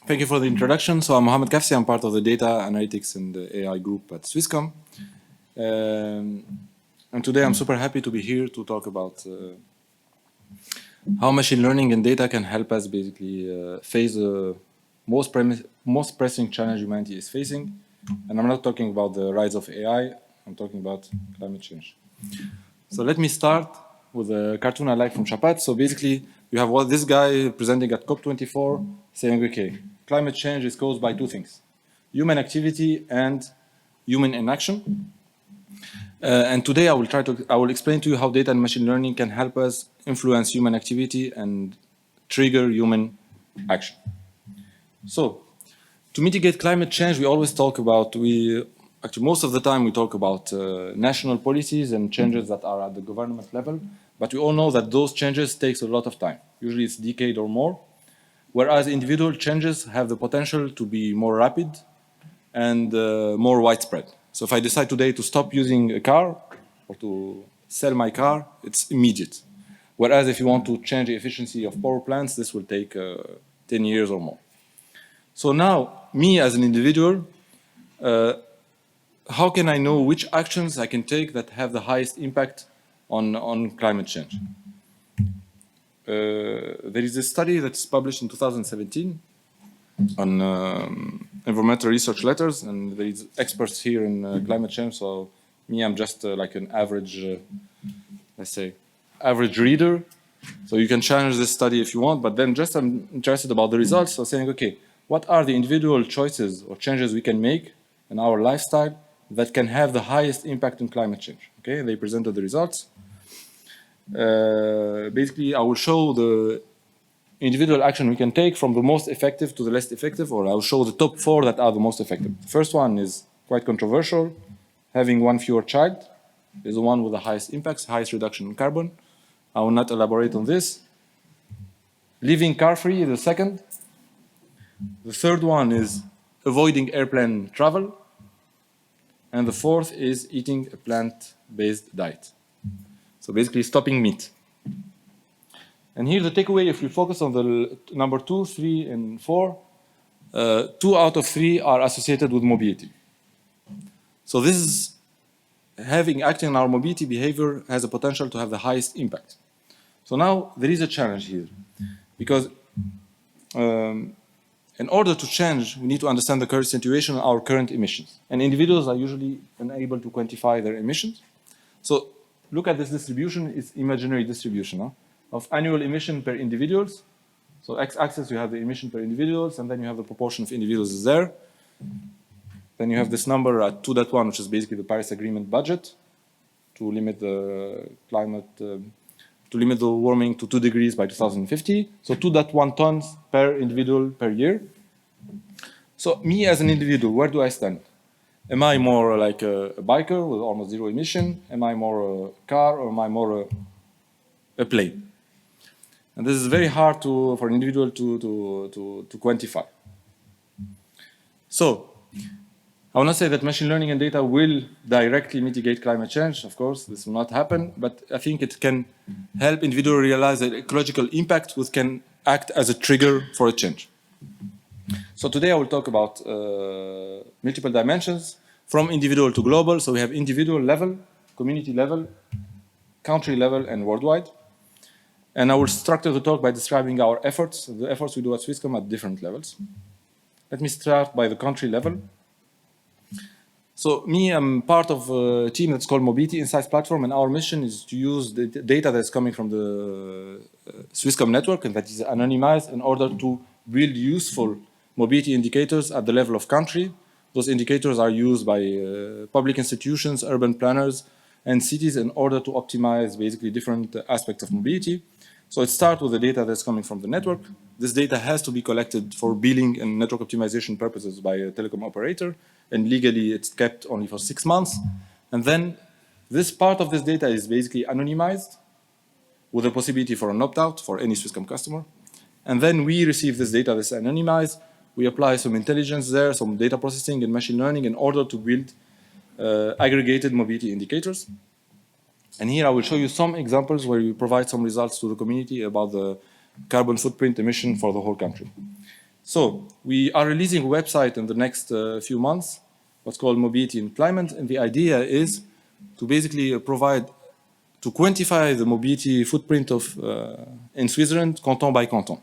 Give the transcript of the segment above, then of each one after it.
Thank you for the introduction. So I'm Mohamed Kafsi. I'm part of the data analytics and the AI group at Swisscom. And today I'm super happy to be here to talk about how machine learning and data can help us basically face the most pressing challenge humanity is facing. And I'm not talking about the rise of AI, I'm talking about climate change. So let me start with a cartoon I like from Chapat. So basically, you have this guy presenting at COP24 saying, okay, climate change is caused by two things, human activity and human inaction. And today I will explain to you how data and machine learning can help us influence human activity and trigger human action. So to mitigate climate change, we always talk about, actually most of the time we talk about national policies and changes that are at the government level, but we all know that those changes takes a lot of time. Usually it's a decade or more, whereas individual changes have the potential to be more rapid and more widespread. So if I decide today to stop using a car or to sell my car, it's immediate. Whereas if you want to change the efficiency of power plants, this will take 10 years or more. So now, me as an individual, how can I know which actions I can take that have the highest impact on climate change? There is a study that's published in 2017 on environmental research letters, and there is experts here in climate change. So me, I'm just like an average, let's say, average reader. So you can challenge this study if you want, but then just I'm interested about the results. So saying, okay, what are the individual choices or changes we can make in our lifestyle that can have the highest impact on climate change? Okay, they presented the results. Basically, I will show the individual action we can take from the most effective to the least effective, or I'll show the top 4 that are the most effective. The first one is quite controversial. Having one fewer child is the one with the highest impacts, highest reduction in carbon. I will not elaborate on this. Living car-free is the second. The third one is avoiding airplane travel. And the fourth is eating a plant-based diet. So basically stopping meat. And here the takeaway, if we focus on the number 2, 3, and 4, 2 out of 3 are associated with mobility. So this is acting on our mobility behavior has a potential to have the highest impact. So now there is a challenge here, because in order to change, we need to understand the current situation, our current emissions. And individuals are usually unable to quantify their emissions. So look at this distribution, it's imaginary distribution of annual emission per individuals. So x-axis, you have the emission per individuals, and then you have the proportion of individuals is there. Then you have this number at 2.1, which is basically the Paris Agreement budget to limit the climate, to limit the warming to 2 degrees by 2050. So 2.1 tons per individual per year. So me as an individual, where do I stand? Am I more like a biker with almost zero emission? Am I more a car, or am I more a plane? And this is very hard for an individual to quantify. So I will not say that machine learning and data will directly mitigate climate change. Of course, this will not happen, but I think it can help individuals realize that ecological impact can act as a trigger for a change. So today I will talk about multiple dimensions from individual to global. So we have individual level, community level, country level, and worldwide. And I will structure the talk by describing our efforts, the efforts we do at Swisscom at different levels. Let me start by the country level. So me, I'm part of a team that's called Mobility Insights Platform, and our mission is to use the data that's coming from the Swisscom network and that is anonymized in order to build useful mobility indicators at the level of country. Those indicators are used by public institutions, urban planners, and cities in order to optimize basically different aspects of mobility. So it starts with the data that's coming from the network. This data has to be collected for billing and network optimization purposes by a telecom operator, and legally it's kept only for 6 months. And then this part of this data is basically anonymized with a possibility for an opt-out for any Swisscom customer. And then we receive this data that's anonymized. We apply some intelligence there, some data processing and machine learning in order to build aggregated mobility indicators. And here I will show you some examples where we provide some results to the community about the carbon footprint emission for the whole country. So we are releasing a website in the next few months, what's called Mobility and Climate, and the idea is to basically to quantify the mobility footprint of in Switzerland, canton by canton.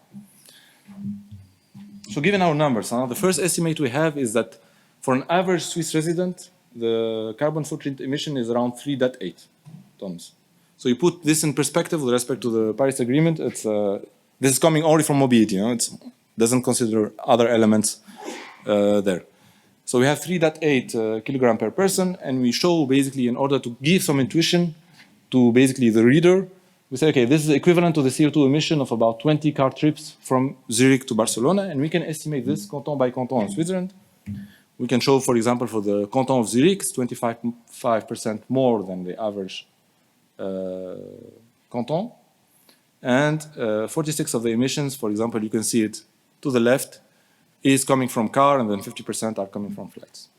So given our numbers, the first estimate we have is that for an average Swiss resident, the carbon footprint emission is around 3.8 tons. So you put this in perspective with respect to the Paris Agreement. This is coming only from mobility. It doesn't consider other elements there. So we have 3.8 kilogram per person, and we show basically, in order to give some intuition to basically the reader, we say, okay, this is equivalent to the CO2 emission of about 20 car trips from Zurich to Barcelona, and we can estimate this canton by canton in Switzerland. We can show, for example, for the canton of Zurich, it's 25% more than the average canton. And 46 of the emissions, for example, you can see it to the left, is coming from car, and then 50% are coming from flights.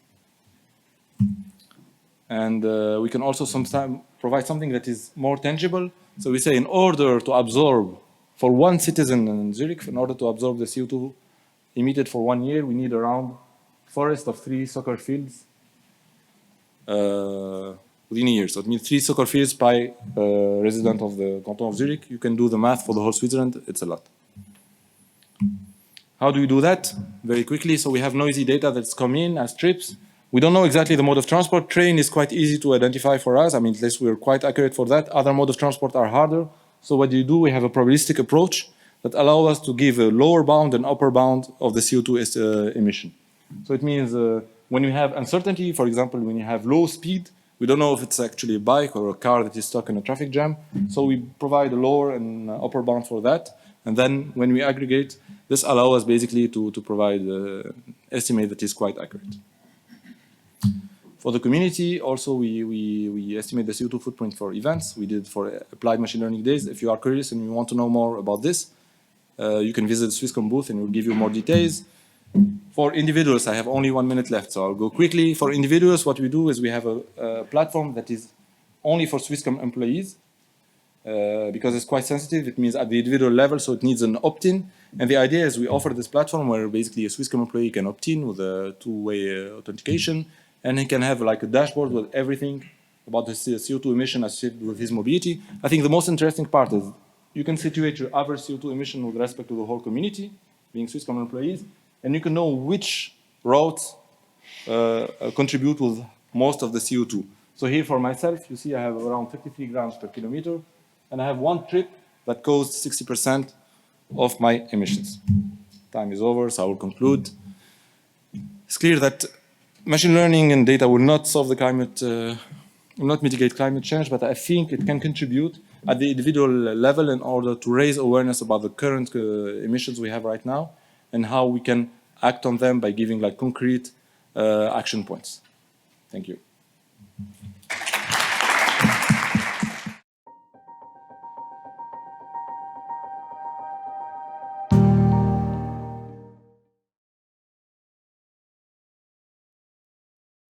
And we can also sometimes provide something that is more tangible. So we say, in order to absorb, for one citizen in Zurich, in order to absorb the CO2 emitted for 1 year, we need around forest of 3 soccer fields within a year. So it means 3 soccer fields by resident of the canton of Zurich. You can do the math for the whole Switzerland. It's a lot. How do we do that? Very quickly. So we have noisy data that's come in as trips. We don't know exactly the mode of transport. Train is quite easy to identify for us. I mean, at least we're quite accurate for that. Other mode of transport are harder. So what do you do? We have a probabilistic approach that allows us to give a lower bound and upper bound of the CO2 emission. So it means when you have uncertainty, for example, when you have low speed, we don't know if it's actually a bike or a car that is stuck in a traffic jam. So we provide a lower and upper bound for that. And then when we aggregate, this allows us basically to provide an estimate that is quite accurate. For the community, also we estimate the CO2 footprint for events. We did for applied machine learning days. If you are curious and you want to know more about this, you can visit the Swisscom booth and we'll give you more details. For individuals, I have only 1 minute left, so I'll go quickly. For individuals, what we do is we have a platform that is only for Swisscom employees because it's quite sensitive. It means at the individual level, so it needs an opt-in. And the idea is we offer this platform where basically a Swisscom employee can opt in with a two-way authentication, and he can have like a dashboard with everything about the CO2 emission associated with his mobility. I think the most interesting part is you can situate your average CO2 emission with respect to the whole community, being Swisscom employees, and you can know which routes contribute with most of the CO2. So here for myself, you see I have around 53 grams per kilometer, and I have one trip that caused 60% of my emissions. Time is over, so I will conclude. It's clear that machine learning and data will not solve the climate, will not mitigate climate change, but I think it can contribute at the individual level in order to raise awareness about the current emissions we have right now and how we can act on them by giving like concrete action points. Thank you.